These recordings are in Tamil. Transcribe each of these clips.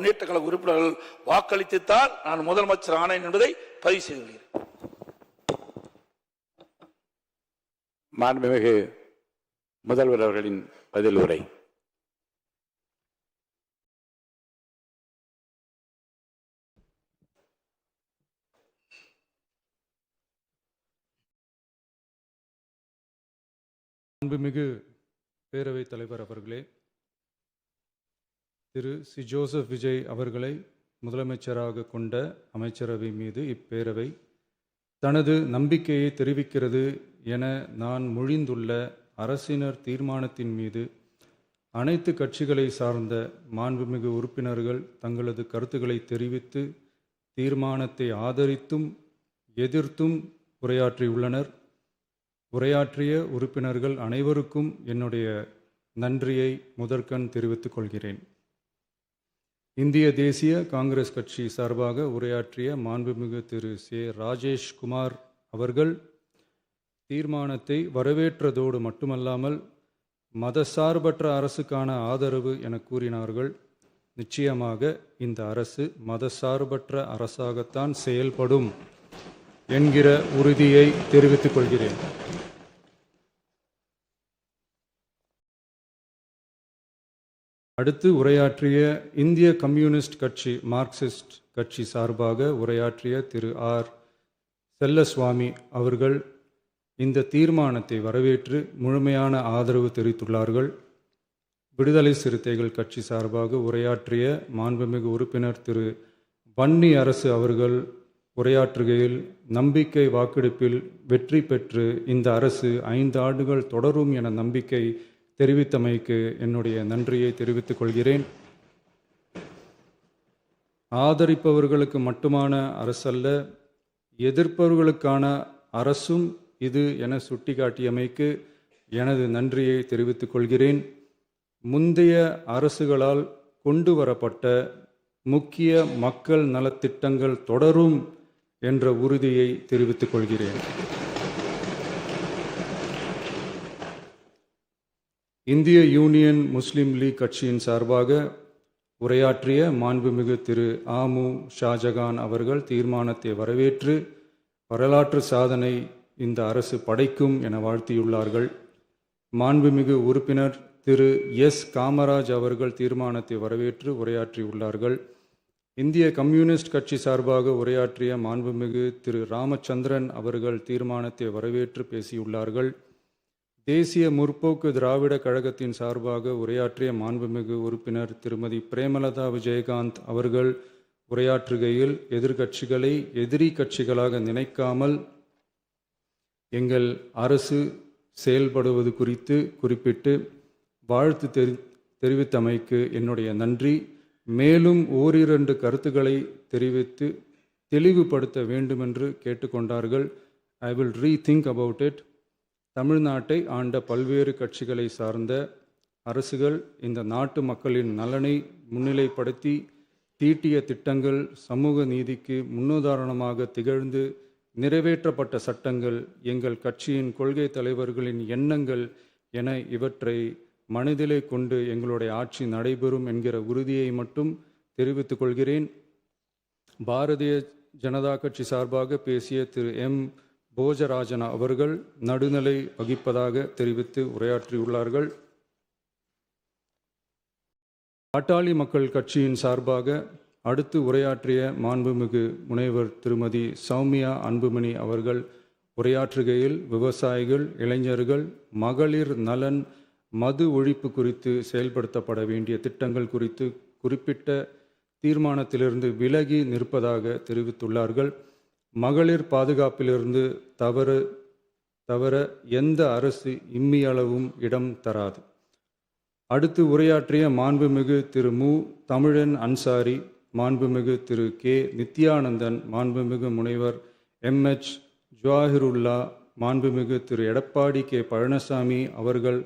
முன்னேற்ற கழக உறுப்பினர்கள் வாக்களித்துத்தான் நான் முதலமைச்சர் ஆனேன் என்பதை பதிவு செய்து கொள்கிறேன். மாண்புமிகு முதல்வர் அவர்களின் பதில் உரை. மாண்புமிகு பேரவைத் தலைவர் அவர்களே, திரு சி. ஜோசப் விஜய் அவர்களை முதலமைச்சராக கொண்ட அமைச்சரவை மீது இப்பேரவை தனது நம்பிக்கையை தெரிவிக்கிறது என நான் மொழிந்துள்ள அரசினர் தீர்மானத்தின் மீது அனைத்து கட்சிகளை சார்ந்த மாண்புமிகு உறுப்பினர்கள் தங்களது கருத்துக்களை தெரிவித்து தீர்மானத்தை ஆதரித்தும் எதிர்த்தும் உரையாற்றியுள்ளனர். உரையாற்றிய உறுப்பினர்கள் அனைவருக்கும் என்னுடைய நன்றியை முதற்கண் தெரிவித்துக் கொள்கிறேன். இந்திய தேசிய காங்கிரஸ் கட்சி சார்பாக உரையாற்றிய மாண்புமிகு திரு சே. ராஜேஷ்குமார் அவர்கள் தீர்மானத்தை வரவேற்றதோடு மட்டுமல்லாமல் மதசார்பற்ற அரசுக்கான ஆதரவு என கூறினார்கள். நிச்சயமாக இந்த அரசு மதசார்பற்ற அரசாகத்தான் செயல்படும் என்கிற உறுதியை தெரிவித்துக் கொள்கிறேன். அடுத்து உரையாற்றிய இந்திய கம்யூனிஸ்ட் கட்சி மார்க்சிஸ்ட் கட்சி சார்பாக உரையாற்றிய திரு ஆர். செல்லசுவாமி அவர்கள் இந்த தீர்மானத்தை வரவேற்று முழுமையான ஆதரவு தெரிவித்துள்ளார்கள். விடுதலை சிறுத்தைகள் கட்சி சார்பாக உரையாற்றிய மாண்புமிகு உறுப்பினர் திரு வன்னி அரசு அவர்கள் உரையாற்றுகையில் நம்பிக்கை வாக்கெடுப்பில் வெற்றி பெற்று இந்த அரசு 5 ஆண்டுகள் தொடரும் என நம்பிக்கை தெரிவித்தமைக்கு என்னுடைய நன்றியை தெரிவித்துக் கொள்கிறேன். ஆதரிப்பவர்களுக்கு மட்டுமான அரசல்ல, எதிர்ப்பவர்களுக்கான அரசும் இது என சுட்டிக்காட்டியமைக்கு எனது நன்றியை தெரிவித்துக் கொள்கிறேன். முந்தைய அரசுகளால் கொண்டு வரப்பட்ட முக்கிய மக்கள் நலத்திட்டங்கள் தொடரும் என்ற உறுதியை தெரிவித்துக் கொள்கிறேன். இந்திய யூனியன் முஸ்லீம் லீக் கட்சியின் சார்பாக உரையாற்றிய மாண்புமிகு திரு ஆமு ஷாஜகான் அவர்கள் தீர்மானத்தை வரவேற்று வரலாற்று சாதனை இந்த அரசு படைக்கும் என வாழ்த்தியுள்ளார்கள். மாண்புமிகு உறுப்பினர் திரு எஸ். காமராஜ் அவர்கள் தீர்மானத்தை வரவேற்று உரையாற்றியுள்ளார்கள். இந்திய கம்யூனிஸ்ட் கட்சி சார்பாக உரையாற்றிய மாண்புமிகு திரு ராமச்சந்திரன் அவர்கள் தீர்மானத்தை வரவேற்று பேசியுள்ளார்கள். தேசிய முற்போக்கு திராவிட கழகத்தின் சார்பாக உரையாற்றிய மாண்புமிகு உறுப்பினர் திருமதி பிரேமலதா விஜயகாந்த் அவர்கள் உரையாற்றுகையில் எதிர்கட்சிகளை எதிரி கட்சிகளாக நினைக்காமல் எங்கள் அரசு செயல்படுவது குறித்து குறிப்பிட்டு வாழ்த்து தெரிவித்தமைக்கு என்னுடைய நன்றி. மேலும் ஓரிரண்டு கருத்துக்களை தெரிவித்து தெளிவுபடுத்த வேண்டுமென்று கேட்டுக்கொண்டார்கள். I will rethink about it. தமிழ்நாட்டை ஆண்ட பல்வேறு கட்சிகளை சார்ந்த அரசுகள் இந்த நாட்டு மக்களின் நலனை முன்னிலைப்படுத்தி தீட்டிய திட்டங்கள் சமூக நீதிக்கு முன்னுதாரணமாக திகழ்ந்து நிறைவேற்றப்பட்ட சட்டங்கள் எங்கள் கட்சியின் கொள்கை தலைவர்களின் எண்ணங்கள் என இவற்றை மனதிலே கொண்டு எங்களுடைய ஆட்சி நடைபெறும் என்கிற உறுதியை மட்டும் தெரிவித்துக் கொள்கிறேன். பாரதிய ஜனதா கட்சி சார்பாக பேசிய திரு எம். போஜராஜன் அவர்கள் நடுநிலை வகிப்பதாக தெரிவித்து உரையாற்றியுள்ளார்கள். பாட்டாளி மக்கள் கட்சியின் சார்பாக அடுத்து உரையாற்றிய மாண்புமிகு முனைவர் திருமதி சௌமியா அன்புமணி அவர்கள் உரையாற்றுகையில் விவசாயிகள், இளைஞர்கள், மகளிர் நலன், மது ஒழிப்பு குறித்து செயல்படுத்தப்பட வேண்டிய திட்டங்கள் குறித்து குறிப்பிட்ட தீர்மானத்திலிருந்து விலகி நிற்பதாக தெரிவித்துள்ளார்கள். மகளிர் பாதுகாப்பிலிருந்து தவிர எந்த அரசு இம்மியளவும் இடம் தராது. அடுத்து உரையாற்றிய மாண்புமிகு திரு மு. தமிழன் அன்சாரி, மாண்புமிகு திரு கே. நித்யானந்தன், மாண்புமிகு முனைவர் எம்.எச். ஜவாஹிருல்லா, மாண்புமிகு திரு எடப்பாடி கே. பழனிசாமி அவர்கள்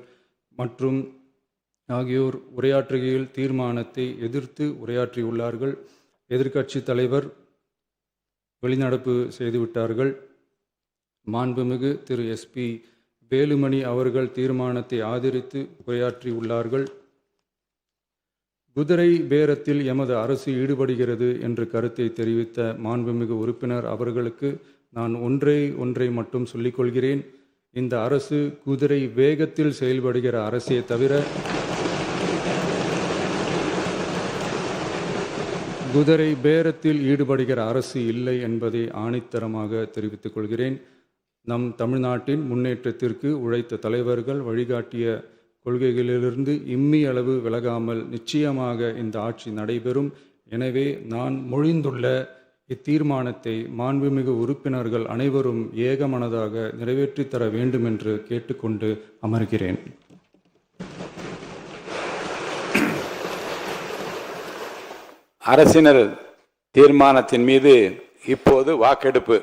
மற்றும் ஆகியோர் உரையாற்றுகையில் தீர்மானத்தை எதிர்த்து உரையாற்றியுள்ளார்கள். எதிர்க்கட்சி தலைவர் வெளிநடப்பு செய்துவிட்டார்கள். மாண்புமிகு திரு எஸ்.பி. வேலுமணி அவர்கள் தீர்மானத்தை ஆதரித்து உரையாற்றியுள்ளார்கள். குதிரை பேரத்தில் எமது அரசு ஈடுபடுகிறது என்று கருத்தை தெரிவித்த மாண்புமிகு உறுப்பினர் அவர்களுக்கு நான் ஒன்றை மட்டும் சொல்லிக்கொள்கிறேன். இந்த அரசு குதிரை வேகத்தில் செயல்படுகிற அரசே தவிர குதிரை பேரத்தில் ஈடுபடுகிற அரசு இல்லை என்பதை ஆணித்தரமாக தெரிவித்துக் கொள்கிறேன். நம் தமிழ்நாட்டின் முன்னேற்றத்திற்கு உழைத்த தலைவர்கள் வழிகாட்டிய கொள்கைகளிலிருந்து இம்மி அளவு விலகாமல் நிச்சயமாக இந்த ஆட்சி நடைபெறும். எனவே நான் மொழிந்துள்ள இத்தீர்மானத்தை மாண்புமிகு உறுப்பினர்கள் அனைவரும் ஏகமனதாக நிறைவேற்றித் தர வேண்டும் என்று கேட்டுக்கொண்டு அமர்கிறேன். அரசினர் தீர்மானத்தின் மீது இப்போது வாக்கெடுப்பு.